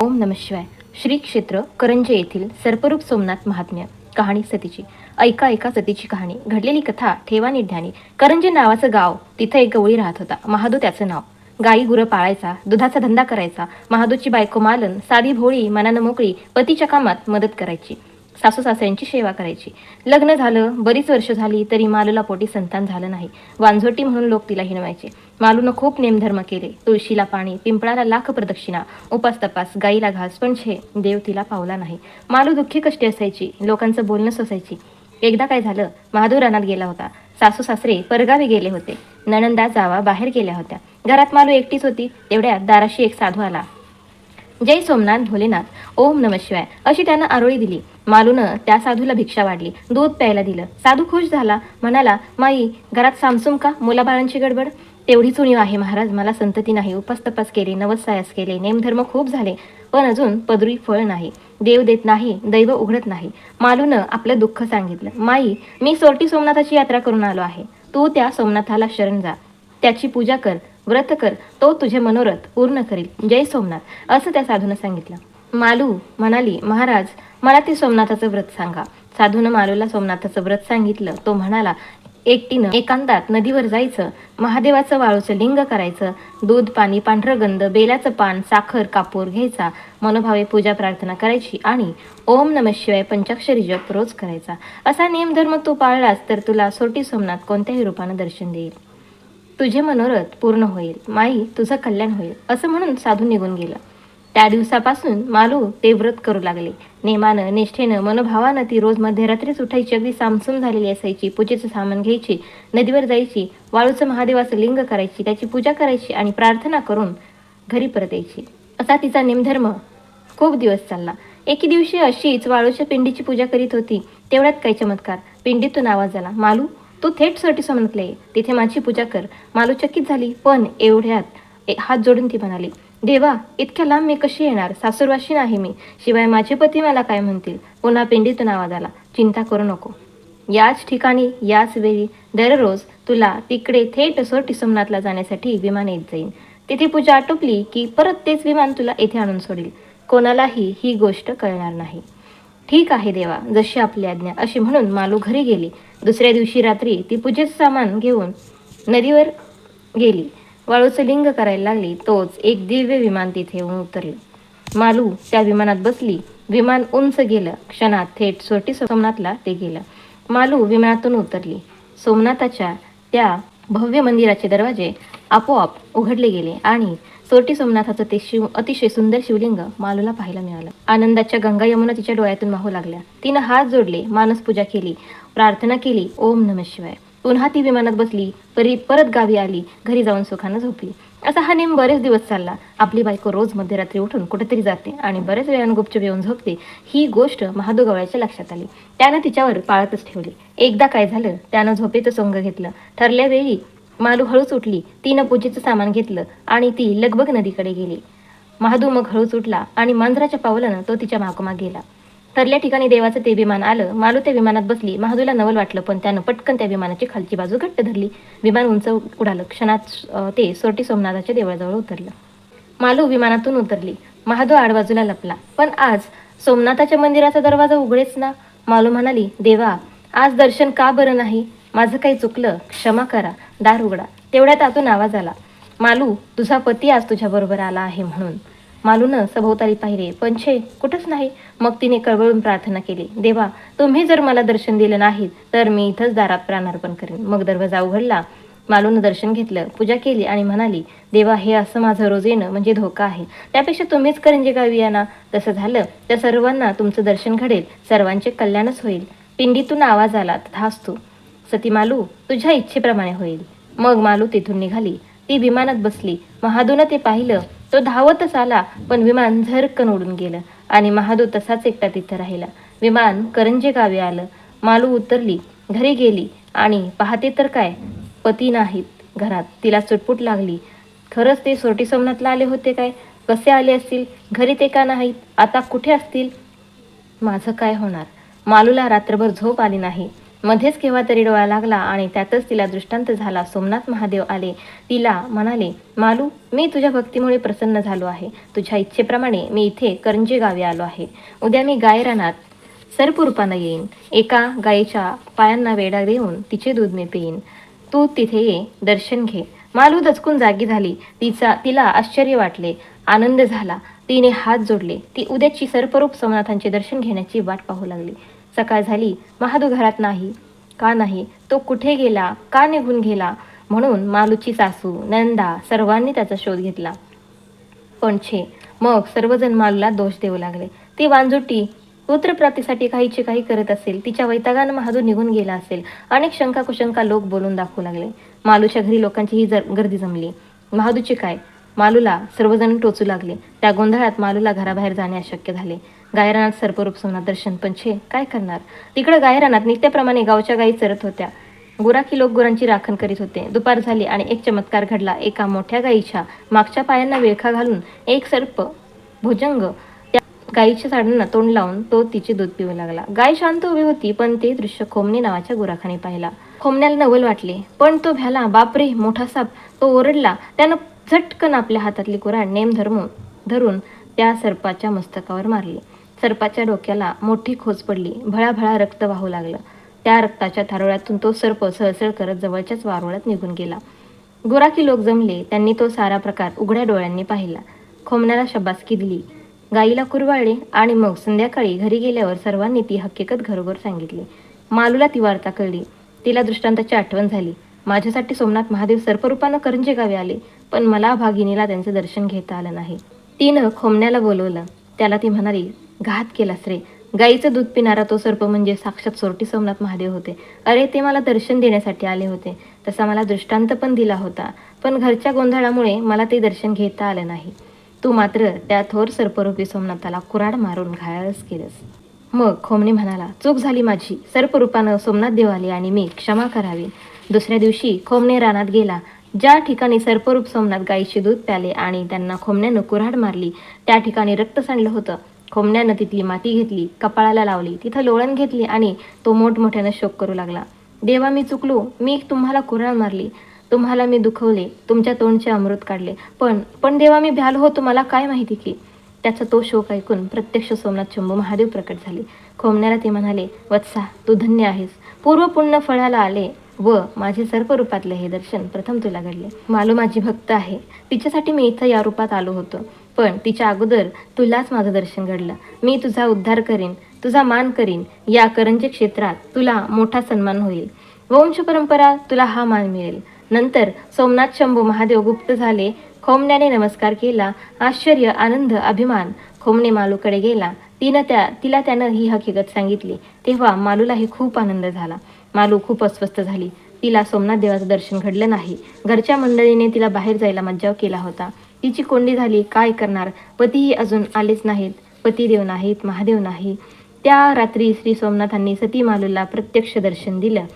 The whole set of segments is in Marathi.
ओम नमः शिवाय. श्री क्षेत्र करंजे येथील सर्परूप सोमनाथ महात्म्य. कहाणी सतीची. ऐका ऐका सतीची कहाणी. घडलेली कथा ठेवा ध्यानी. करंजे नावाचं गाव, तिथं एक गवळी राहत होता. महादू त्याचं नाव. गाई गुरं पाळायचा, दुधाचा धंदा करायचा. महादूची बायको मालन साधी भोळी, मनानं मोकळी, पतीच्या कामात मदत करायची, सासू सासऱ्यांची सेवा करायची. लग्न झालं, बरीच वर्ष झाली तरी मालूला पोटी संतान झालं नाही. वांझोटी म्हणून लोक तिला हिणवायचे. मालूनं खूप नेमधर्म केले. तुळशीला पाणी, पिंपळाला लाख प्रदक्षिणा, उपास तपास, गाईला घास, पण देव तिला पावला नाही. मालू दुःखी कष्टी असायची, लोकांचं बोलणं सोसायची. एकदा काय झालं, महादू रानात गेला होता. सासू सासरे परगावी गेले होते. नणंदा जावा बाहेर गेल्या होत्या. घरात मालू एकटीच होती. तेवढ्यात दाराशी एक साधू आला. जय सोमनाथ भोलेनाथ, ओम नमः शिवाय अशी त्यानं आरोळी दिली. मालूनं त्या साधूला भिक्षा वाढली, दूध प्यायला दिलं. साधू खुश झाला, म्हणाला, माई घरात सामसूम का, मुलाबाळांची गडबड? तेवढीच उणीव आहे महाराज, मला संतती नाही. उपास तपास केले, नवसायास केले, नेमधर्म खूप झाले, पण अजून पदरी फळ नाही. देव देत नाही, दैव उघडत नाही. मालूनं आपलं दुःख सांगितलं. माई, मी सोरटी सोमनाथाची यात्रा करून आलो आहे. तू त्या सोमनाथाला शरण जा, त्याची पूजा कर, व्रत कर, तो तुझे मनोरथ पूर्ण करील. जय सोमनाथ, असं त्या साधूनं सांगितलं. मालू म्हणाली, महाराज मला ते सोमनाथाचं व्रत सांगा. साधूनं मालूला सोमनाथाचं व्रत सांगितलं. तो म्हणाला, एकटीनं एकांतात नदीवर जायचं, महादेवाचं वाळूचं लिंग करायचं, दूध पाणी, पांढरं गंध, बेलाचं पान, साखर, कापूर घ्यायचा, मनोभावे पूजा प्रार्थना करायची आणि ओम नमः शिवाय पंचाक्षरी जप रोज करायचा. असा नियमधर्म तू पाळलास तर तुला सोरटी सोमनाथ कोणत्याही रूपानं दर्शन देईल. तुझे मनोरथ पूर्ण होईल. माई, तुझं कल्याण होईल. असं म्हणून साधू निघून गेला. त्या दिवसापासून मालू ते व्रत करू लागले. नेमानं, निष्ठेनं, मनोभावानं ती रोज मध्यरात्रीच उठायची. अगदी सामसूम झालेली असायची. पूजेचं सामान घ्यायची, नदीवर जायची, वाळूचं महादेवाचं लिंग करायची, त्याची पूजा करायची आणि प्रार्थना करून घरी परत यायची. असा तिचा नेमधर्म खूप दिवस चालला. एके दिवशी अशीच वाळूच्या पिंडीची पूजा करीत होती. तेवढ्यात काही चमत्कार. पिंडीतून आवाज आला, मालू तू थेट सोरटी सोमनाथला ये, तिथे माझी पूजा कर. मालू चकित झाली, पण एवढ्यात हात जोडून ती म्हणाली, देवा, इतक्या लांब मी कशी येणार? सासूरवाशी आहे मी, शिवाय माझे पती मला काय म्हणतील? पुन्हा पिंडीतून आवाज आला, चिंता करू नको. याच ठिकाणी याच वेळी दररोज तुला तिकडे थेट सोरटी सोमनाथला जाण्यासाठी विमान येत जाईल. तिथे पूजा आटोपली की परत तेच विमान तुला येथे आणून सोडेल. कोणालाही ही गोष्ट कळणार नाही. ठीक आहे देवा, जशी आपली आज्ञा, अशी म्हणून मालू घरी गेली. दुसऱ्या दिवशी रात्री ती पूजेचं सामान घेऊन नदीवर गेली. वाळूचं लिंग करायला लागली. तोच एक दिव्य विमान तिथे येऊन उतरलं. मालू त्या विमानात बसली. विमान उंच गेलं. क्षणात थेट सोरटी सोमनाथला ते गेलं. मालू विमानातून उतरली. सोमनाथाच्या त्या भव्य मंदिराचे दरवाजे आपोआप उघडले गेले आणि सोरटी सोमनाथाचं ते अतिशय सुंदर शिवलिंग मालूला पाहायला मिळालं. आनंदाच्या गंगा यमुना तिच्या डोळ्यातून वाहू लागल्या. तिनं हात जोडले, मानसपूजा केली, प्रार्थना केली, ओम नमः शिवाय. पुन्हा ती विमानात बसली, परत गावी आली, घरी जाऊन सुखानं झोपली. असा हा नेम बरेच दिवस चालला. आपली बायको रोज मध्यरात्री उठून कुठेतरी जाते आणि बरेच वेळानं गुपचूप येऊन झोपते. ही गोष्ट महादू गवळ्याच्या लक्षात आली. त्यानं तिच्यावर पाळतच ठेवली. एकदा काय झालं, त्यानं झोपेचं सोंग घेतलं. ठरल्या वेळी मालू हळूच उठली. तिनं पूजेचं सामान घेतलं आणि ती लगबग नदीकडे गेली. महादू मग हळूच उठला आणि मांजराच्या पावलानं तो तिच्या मागोमाग गेला. ठरल्या ठिकाणी देवाचं ते विमान आलं. मालू त्या विमानात बसली. महादूला नवल वाटलं, पण त्यानं पटकन त्या विमानाची खालची बाजू घट्ट धरली. विमान उंच उडालं. क्षणात ते सोरटी सोमनाथाच्या देवळाजवळ उतरलं. मालू विमानातून उतरली. महादू आडबाजूला लपला. पण आज सोमनाथाच्या मंदिराचा दरवाजा उघडेच ना. मालू म्हणाली, देवा, आज दर्शन का बरं नाही? माझं काही चुकलं, क्षमा करा, दार उघडा. तेवढ्यात आतून आवाज आला, मालू, तुझा पती आज तुझ्याबरोबर आला आहे म्हणून. मालूनं सभोवताली पाहिले, पण कुठंच नाही. मग तिने कळवळून प्रार्थना केली, देवा, तुम्ही जर मला दर्शन दिलं नाही तर मी इथंच दारात प्राणार्पण करेन. मग दरवाजा उघडला. मालूनं दर्शन घेतलं, पूजा केली आणि म्हणाली, देवा, हे असं माझं रोज येणं म्हणजे धोका आहे. त्यापेक्षा तुम्हीच करंजे गावी या ना. तसं झालं तर सर्वांना तुमचं दर्शन घडेल, सर्वांचे कल्याणच होईल. पिंडीतून आवाज आला, तथास्तु. सती मालू, तुझ्या इच्छेप्रमाणे होईल. मग मालू तिथून निघाली. ती विमानात बसली. महादूनं ते पाहिलं. तो धावतच आला, पण विमान झरकन उडून गेलं आणि महादू तसाच एकटा तिथं राहिला. विमान करंजे गावी आलं. मालू उतरली, घरी गेली आणि पाहते तर काय, पती नाहीत घरात. तिला चुटपुट लागली. खरंच ते सोरटी सोमनाथला आले होते काय? कसे आले असतील? घरी ते का नाहीत? आता कुठे असतील? माझं काय होणार? मालूला रात्रभर झोप आली नाही. मध्येच केव्हा तरी डोळा लागला आणि त्यातच तिला दृष्टांत झाला. सोमनाथ महादेव आले. तिला म्हणाले, मालू, मी तुझ्या भक्तीमुळे प्रसन्न झालो आहे. तुझ्या इच्छेप्रमाणे मी इथे करंजे गावी आलो आहे. उद्या मी गायरानात सर्परूपानं येईन. एका गायीच्या पायांना वेढा देऊन तिचे दूध मी पिईन. तू तिथे ये, दर्शन घे. मालू दचकून जागी झाली. तिला आश्चर्य वाटले, आनंद झाला. तिने हात जोडले. ती उद्याची सर्परूप सोमनाथांचे दर्शन घेण्याची वाट पाहू लागली. सकाळ झाली. महादू घरात नाही. का नाही? तो कुठे गेला? का निघून गेला? म्हणून मालूची सासू, नंदा सर्वांनी त्याचा शोध घेतला. पण छे, मग सर्वजण मालूला दोष देऊ लागले. ती वांजुटी पुत्रप्राप्तीसाठी काहीचे काही करत असेल. तिच्या वैतागानं महादू निघून गेला असेल. अनेक शंका कुशंका लोक बोलून दाखवू लागले. मालूच्या घरी लोकांची ही गर्दी जमली. महादूचे काय? मालूला सर्वजण टोचू लागले. त्या गोंधळात मालूला घराबाहेर जाणे अशक्य झाले. गायरानात सर्परूप सोमनाथ दर्शन, पण छे, काय करणार? तिकडं गायरानात नित्याप्रमाणे गावच्या गायी चरत होत्या. गुराखी लोक गुरांची राखण करीत होते. दुपार झाली आणि एक चमत्कार घडला. एका मोठ्या गायीच्या मागच्या पायांना विळखा घालून एक सर्प भुजंग त्या गायीच्या साडांना तोंड लावून तो तिचे दूध पिऊ लागला. गाय शांत उभी होती, पण ते दृश्य खोमने नावाच्या गुराखाने पाहिला. खोमण्याला नवल वाटले, पण तो भ्याला. बापरे, मोठा साप! तो ओरडला. त्यानं झटकन आपल्या हातातली कुऱ्हाड नेम धरून त्या सर्पाच्या मस्तकावर मारली. सर्पाच्या डोक्याला मोठी खोच पडली. भळाभळा रक्त वाहू लागलं. त्या रक्ताच्या थारोळ्यातून तो सर्प सळसळ करत जवळच्याच वारुळात निघून गेला. गुराखी लोक जमले. त्यांनी तो सारा प्रकार उघड्या डोळ्यांनी पाहिला. खोमण्याला शबासकी दिली. गाईला कुरवाळले आणि मग संध्याकाळी घरी गेल्यावर सर्वांनी ती हकीकत घरोघर सांगितली. मालूला ती वार्ता कळली. तिला दृष्टांताची आठवण झाली. माझ्यासाठी सोमनाथ महादेव सर्परूपानं करंजे गावी आले, पण मला भागिनीला त्यांचं दर्शन घेता आलं नाही. तिनं खोमण्याला बोलवलं. त्याला ती म्हणाली, घात केलास रे. गाईचं दूध पिणारा तो सर्प म्हणजे साक्षात सोरटी सोमनाथ महादेव होते. अरे, ते मला दर्शन देण्यासाठी आले होते. तसा मला दृष्टांत पण दिला होता, पण घरच्या गोंधळामुळे मला ते दर्शन घेता आलं नाही. तू मात्र त्या थोर सर्परूपी सोमनाथाला कुऱ्हाड मारून घायाळच केलंस. मग खोमणे म्हणाला, चूक झाली माझी. सर्परूपानं सोमनाथ देव आले आणि मी क्षमा करावी. दुसऱ्या दिवशी खोमणे रानात गेला. ज्या ठिकाणी सर्परूप सोमनाथ गायीचे दूध प्याले आणि त्यांना खोमण्यानं कुऱ्हाड मारली, त्या ठिकाणी रक्त सांडलं होतं. खोमण्यानं तिथली माती घेतली, कपाळाला लावली, तिथं लोळण घेतली आणि तो मोठमोठ्यानं शोक करू लागला. देवा, मी चुकलो. मी तुम्हाला कुऱ्हाड मारली. तुम्हाला मी दुखवले. तुमच्या तोंडचे अमृत काढले. पण देवा, मी भ्यालो होतो. मला काय माहिती की? त्याचा तो शोक ऐकून प्रत्यक्ष सोमनाथ शंभू महादेव प्रकट झाले. खोमण्याला ते म्हणाले, वत्सा, तू धन्य आहेस. पूर्व पुण्य फळाला आले व माझे सर्परूपातले हे दर्शन प्रथम तुला घडले. मालू माझी भक्त आहे. तिच्यासाठी मी इथं या रूपात आलो होतो, पण तिच्या अगोदर तुलाच माझं दर्शन घडलं. मी तुझा उद्धार करीन, तुझा मान करीन. या करंजे क्षेत्रात तुला मोठा सन्मान होईल. वंश परंपरा तुला हा मान मिळेल. नंतर सोमनाथ शंभू महादेव गुप्त झाले. खोमण्याने नमस्कार केला. आश्चर्य, आनंद, अभिमान. खोमणे मालूकडे गेला. तिला त्यानं ही हकीकत सांगितली. तेव्हा मालूलाही खूप आनंद झाला. मालू खूप अस्वस्थ झाली. तिला सोमनाथ देवाचं दर्शन घडलं नाही. घरच्या मंडळीने तिला बाहेर जायला मज्जाव केला होता. तिची कोंडी झाली. काय करणार? पतीही अजून आलेच नाहीत. पतिदेव नाहीत, महादेव नाही. त्या रात्री श्री सोमनाथांनी सती मालूला प्रत्यक्ष दर्शन दिलं.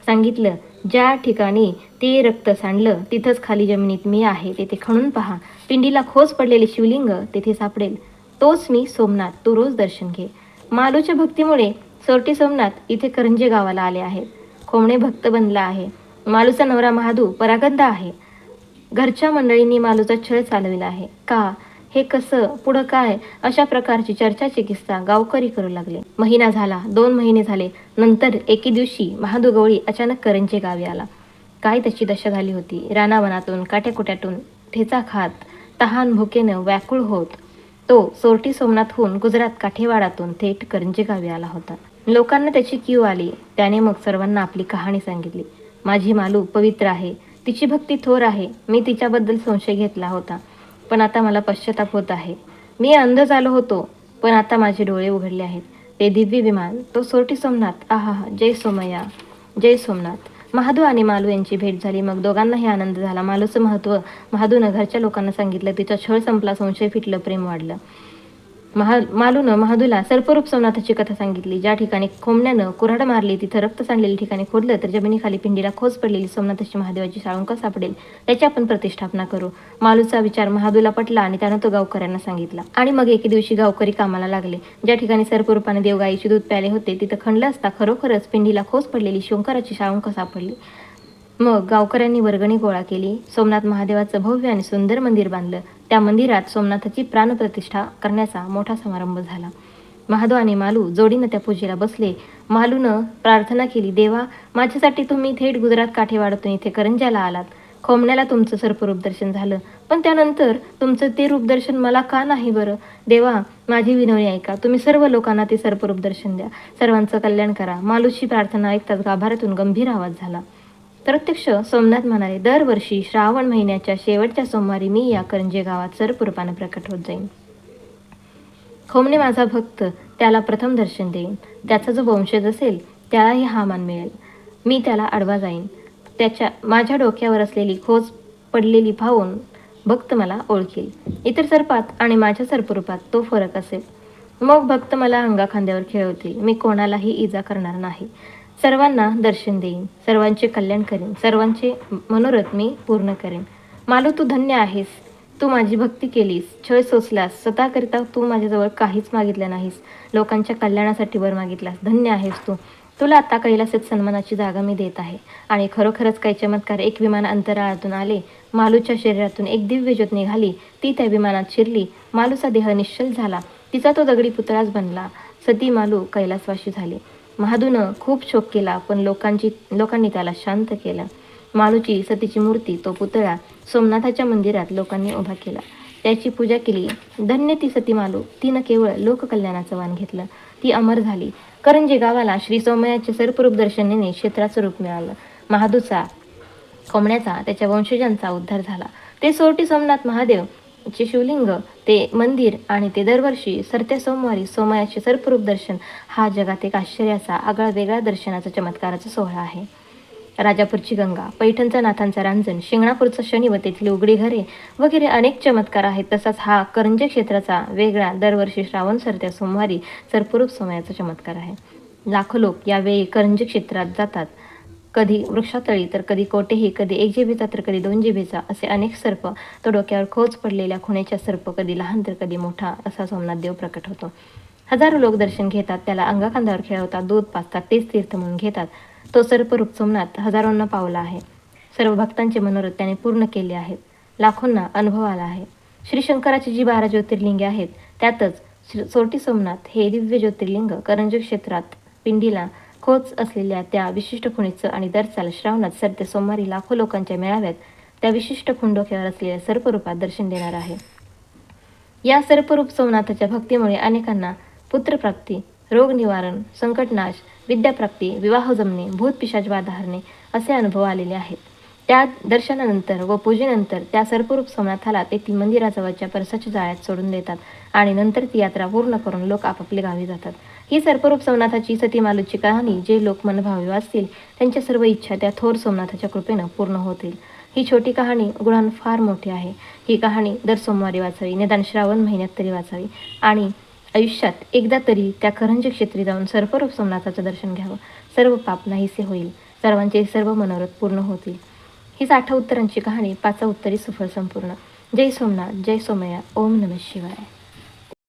सांगितलं, ज्या ठिकाणी ते रक्त सांडलं तिथंच खाली जमिनीत मी आहे. तेथे खणून पहा. पिंडीला खोच पडलेले शिवलिंग तेथे सापडेल. तोच मी सोमनाथ. तू रोज दर्शन घे. मालूच्या भक्तीमुळे सोरटी सोमनाथ इथे करंजे गावाला आले आहेत. खोमणे भक्त बनला आहे. मालूचा नवरा महादू परागंदा आहे. घरच्या मंडळींनी मालूचा छळ चालविला आहे. का? हे कसं? पुढं काय? अशा प्रकारची चर्चाची किस्सा गावकरी करू लागले. महिना झाला, 2 महिने झाले. नंतर एके दिवशी महादू गवळी अचानक करंजे गावी आला. काय त्याची दशा झाली होती. रानावनातून काट्याकुट्यातून ठेचा खात तहान भुकेनं व्याकुळ होत तो सोरटी सोमनाथहून गुजरात काठेवाडातून थेट करंजे गावी आला होता. लोकांना त्याची कीव आली. त्याने मग सर्वांना आपली कहाणी सांगितली. माझी मालू पवित्र आहे. तिची भक्ती थोर आहे. मी तिच्याबद्दल संशय घेतला होता, पण आता मला पश्चाताप होत आहे. मी अंध झालो होतो, पण आता माझे डोळे उघडले आहेत. ते दिव्य विमान, तो सोरटी सोमनाथ. आहा, जय सोमय्या, जय सोमनाथ. महादू आणि मालू यांची भेट झाली. मग दोघांनाही आनंद झाला. मालूचं महत्त्व महादूनं घरच्या लोकांना सांगितलं. तिचा छळ संपला, संशय फिटलं, प्रेम वाढलं. मालूनं महादूला सर्परूप सोमनाथाची कथा सांगितली. ज्या ठिकाणी खोमण्यानं कुऱ्हाड मारली तिथं रक्त सांडलेल्या ठिकाणी खोदलं तर जमिनीखाली पिंडीला खोच पडलेली सोमनाथाची महादेवाची साळुंका सापडेल, त्याची आपण प्रतिष्ठापना करू. मालूचा विचार महादूला पटला आणि त्यानं तो गावकऱ्यांना सांगितला. आणि मग एके दिवशी गावकरी कामाला लागले. ज्या ठिकाणी सर्परूपाने देवगाईचे दूध प्याले होते तिथं खणलं असता खरोखरच पिंडीला खोच पडलेली शंकराची साळुंका सापडली. मग गावकऱ्यांनी वर्गणी गोळा केली. सोमनाथ महादेवाचं भव्य आणि सुंदर मंदिर बांधलं. त्या मंदिरात सोमनाथाची प्राणप्रतिष्ठा करण्याचा मोठा समारंभ झाला. महादेव आणि मालू जोडीनं त्या पूजेला बसले. मालूनं प्रार्थना केली, देवा, माझ्यासाठी तुम्ही थेट गुजरात काठेवाड्यातून इथे करंज्याला आलात. खोमण्याला तुमचं सर्परूप दर्शन झालं, पण त्यानंतर तुमचं ते रूप दर्शन मला का नाही बरं? देवा, माझी विनवणी ऐका. तुम्ही सर्व लोकांना ते सर्परूप दर्शन द्या. सर्वांचं कल्याण करा. मालूची प्रार्थना ऐकताच गाभाऱ्यातून गंभीर आवाज झाला. प्रत्यक्ष सोमनाथ म्हणाले, दरवर्षी श्रावण महिन्याच्या शेवटच्या सोमवारी मी या करंजे गावात सर्परूपाने प्रकट होत जाईन. खोमणे माझा भक्त, त्याला प्रथम दर्शन देईन. त्याचा जो वंशज असेल त्यालाही हा मान मिळेल. मी त्याला आडवा जाईन. माझ्या डोक्यावर असलेली खोच पडलेली पाहून भक्त मला ओळखील. इतर सर्पात आणि माझ्या सर्परूपात तो फरक असेल. मग भक्त मला अंगाखांद्यावर खेळवतील. मी कोणालाही इजा करणार नाही. सर्वांना दर्शन देईन. सर्वांचे कल्याण करेन. सर्वांचे मनोरथ मी पूर्ण करेन. मालू, तू धन्य आहेस. तू माझी भक्ती केलीस, छळ सोसलास. स्वतःकरिता तू माझ्याजवळ काहीच मागितलं नाहीस. लोकांच्या कल्याणासाठी वर मागितलास. धन्य आहेस तू. तुला आता कैलासात सन्मानाची जागा मी देत आहे. आणि खरोखरच काही चमत्कार. एक विमान अंतराळातून आले. मालूच्या शरीरातून एक दिव्य ज्योत निघाली. ती त्या विमानात शिरली. मालूचा देह निश्चल झाला. तिचा तो दगडी पुतळाच बनला. सती मालू कैलासवासी झाले. महादूनं खूप शोक केला, पण लोकांनी त्याला शांत केलं. मालूची सतीची मूर्ती, तो पुतळा सोमनाथाच्या मंदिरात लोकांनी उभा केला. त्याची पूजा केली. धन्य ती सती मालू. तिनं केवळ लोककल्याणाचं वाण घेतलं. ती अमर झाली. करंजे गावाला श्री सोमयाचे सर्परूप दर्शनाने क्षेत्राचं रूप मिळालं. महादूचा, खोमण्याचा, त्याच्या वंशजांचा उद्धार झाला. ते सोरटी सोमनाथ महादेव चे शिवलिंग, ते मंदिर आणि ते दरवर्षी सरत्या सोमवारी सोमयाचे सर्परूप दर्शन हा जगात एक आश्चर्याचा, आगळा वेगळा दर्शनाचा चमत्काराचा सोहळा आहे. राजापूरची गंगा, पैठणचा नाथांचा रांजण, शिंगणापूरचा शनी व तेथील उघडी घरे वगैरे अनेक चमत्कार आहेत. तसाच हा करंजे क्षेत्राचा वेगळा दरवर्षी श्रावण सरत्या सोमवारी सर्परूप सोमयाचा चमत्कार आहे. लाखो लोक यावेळी करंजे क्षेत्रात जातात. कधी वृक्षातळी तर कधी कोटेही, कधी एक जिभेचा तर कधी दोन जिभेचा, असे अनेक सर्प. तो डोक्यावर खोच पडलेल्या खुणेच्या सर्प, कधी लहान तर कधी मोठा, असा सोमनाथ देव प्रकट होतो. हजारो लोक दर्शन घेतात. त्याला अंगाखांद्यावर खेळवतात, दूध पाजतात, तेच तीर्थ म्हणून घेतात. तो सर्परूप सोमनाथ हजारोंना पावला आहे. सर्व भक्तांचे मनोरथ त्याने पूर्ण केले आहेत. लाखोंना अनुभव आला आहे. श्री शंकराची जी 12 ज्योतिर्लिंगे आहेत त्यातच सोरटी सोमनाथ हे दिव्य ज्योतिर्लिंग करंजे क्षेत्रात पिंडीला खोच असलेल्या त्या विशिष्ट खुणीचं आणि दर श्रावणात सरते सोमवारी लाखो लोकांच्या मेळाव्यात त्या विशिष्ट खुंडोक्यावर असलेल्या सर्परूपात दर्शन देणार आहे. या सर्परूप सोमनाथाच्या भक्तीमुळे अनेकांना पुत्रप्राप्ती, रोग निवारण, संकटनाश, विद्याप्राप्ती, विवाह जमणे, भूत पिशाच बाधा हरणे असे अनुभव आलेले आहेत. त्या दर्शनानंतर व पूजेनंतर त्या सर्परूप सोमनाथाला तेथील मंदिराजवळच्या परसाच्या जाळ्यात सोडून देतात आणि नंतर ती यात्रा पूर्ण करून लोक आपापल्या गावी जातात. ही सर्परूप सोमनाथाची सतीमालूची कहाणी जे लोक मनभावी वाचतील त्यांच्या सर्व इच्छा त्या थोर सोमनाथाच्या कृपेनं पूर्ण होतील. ही छोटी कहाणी गुणान फार मोठी आहे. ही कहाणी दर सोमवारी वाचावी, निदान श्रावण महिन्यात तरी वाचावी आणि आयुष्यात एकदा तरी त्या करंजे क्षेत्री जाऊन सर्परूप सोमनाथाचं दर्शन घ्यावं. सर्व पाप नाहीसे होईल. सर्वांचे सर्व मनोरथ पूर्ण होतील. ही 60 उत्तरांची कहाणी 5 उत्तरी सफळ संपूर्ण. जय सोमनाथ, जय सोमया, ओम नमः शिवाय.